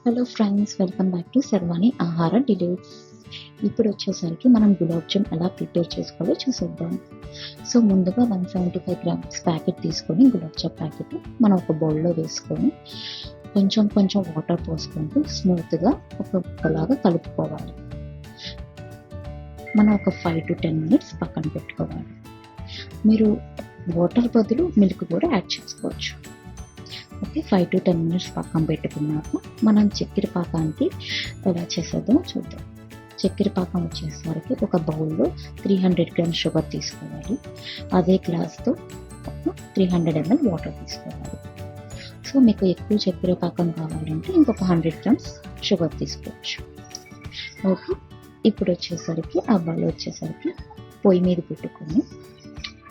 Hello friends, welcome back to Sharvani Aahara delights. ఇప్పుడు వచ్చేసరికి మనం గులాబ్ జామ్ ఎలా ప్రిపేర్ చేసుకోవాలో చూసేద్దాం. సో ముందుగా 175 గ్రామ్స్ ప్యాకెట్ తీసుకొని గులాబ్ జామ్ ప్యాకెట్ మనం ఒక బౌల్లో వేసుకొని కొంచెం కొంచెం వాటర్ పోసుకుంటూ స్మూత్గా ఒక ముక్కలాగా కలుపుకోవాలి. మనం ఒక 5 to 10 minutes పక్కన పెట్టుకోవాలి. మీరు వాటర్ బదులు మిల్క్ కూడా యాడ్ చేసుకోవచ్చు. ఓకే, 5 to 10 minutes పక్కన పెట్టుకున్నాక మనం చక్కెర పాకానికి ఎలా చేసేద్దాం చూద్దాం. చక్కెర పాకం వచ్చేసరికి ఒక బౌల్లో 300 grams షుగర్ తీసుకోవాలి. అదే గ్లాస్తో 300 ml వాటర్ తీసుకోవాలి. సో మీకు ఎక్కువ చక్కెర పాకం కావాలంటే ఇంకొక 100 grams షుగర్ తీసుకోవచ్చు. ఓకే, ఇప్పుడు వచ్చేసరికి ఆ బౌల్ వచ్చేసరికి పొయ్యి మీద పెట్టుకొని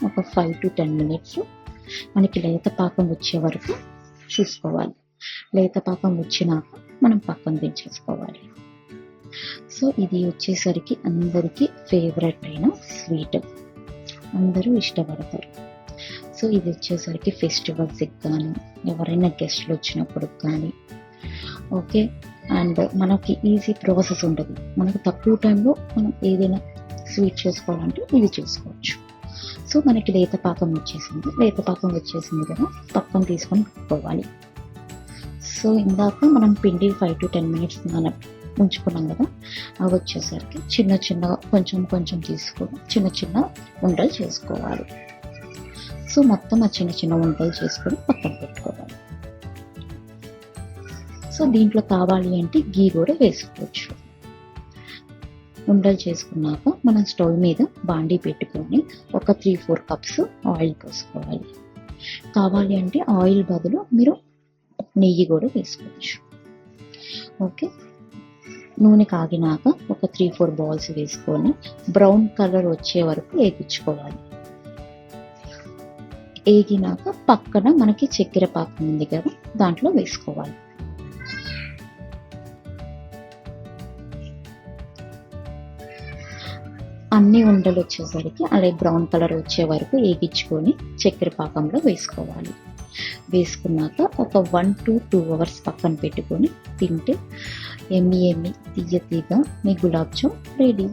ఒక 5 to 10 minutes మనకి లేత పాకం వచ్చే వరకు చూసుకోవాలి. లేత పాకం వచ్చినాక మనం పక్కన దించేసుకోవాలి. సో ఇది వచ్చేసరికి అందరికీ ఫేవరెట్ అయిన స్వీట్, అందరూ ఇష్టపడతారు. సో ఇది వచ్చేసరికి ఫెస్టివల్స్కి కానీ ఎవరైనా గెస్ట్లు వచ్చినప్పుడు కానీ ఓకే. అండ్ మనకి ఈజీ ప్రాసెస్ ఉంటుంది. మనకు తక్కువ టైంలో మనం ఏదైనా స్వీట్ చేసుకోవాలంటే ఇది చేసుకోవచ్చు. సో మనకి లేత పాకం వచ్చేసింది కదా, పక్కన తీసుకొని పెట్టుకోవాలి. సో ఇందాక మనం పిండి 5 to 10 minutes మనం ఉంచుకున్నాం కదా, అవి వచ్చేసరికి కొంచెం కొంచెం తీసుకొని చిన్న చిన్న ఉండలు చేసుకోవాలి. సో మొత్తం ఆ చిన్న ఉండలు చేసుకొని పక్కన పెట్టుకోవాలి. సో దీంట్లో కావాలి అంటే గీ కూడా వేసుకోవచ్చు. ఉండలు చేసుకున్నాక మనం స్టవ్ మీద బాండీ పెట్టుకొని ఒక 3-4 cups ఆయిల్ పోసుకోవాలి. కావాలి అంటే ఆయిల్ బదులు మీరు నెయ్యి కూడా వేసుకోవచ్చు. ఓకే, నూనె కాగినాక ఒక 3-4 balls వేసుకొని బ్రౌన్ కలర్ వచ్చే వరకు వేగించుకోవాలి. వేగినాక పక్కన మనకి చక్కెర పాకం ఉంది కదా, దాంట్లో వేసుకోవాలి. అన్ని ఉండలు వచ్చేసరికి అలాగే బ్రౌన్ కలర్ వచ్చే వరకు వేగించుకొని చక్కెర పాకంలో వేసుకోవాలి. వేసుకున్నాక ఒక 1 to 2 hours పక్కన పెట్టుకొని తింటే ఎమ్మి తీయగా మీ gulab jam ready.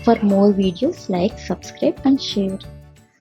For more videos like, subscribe and share.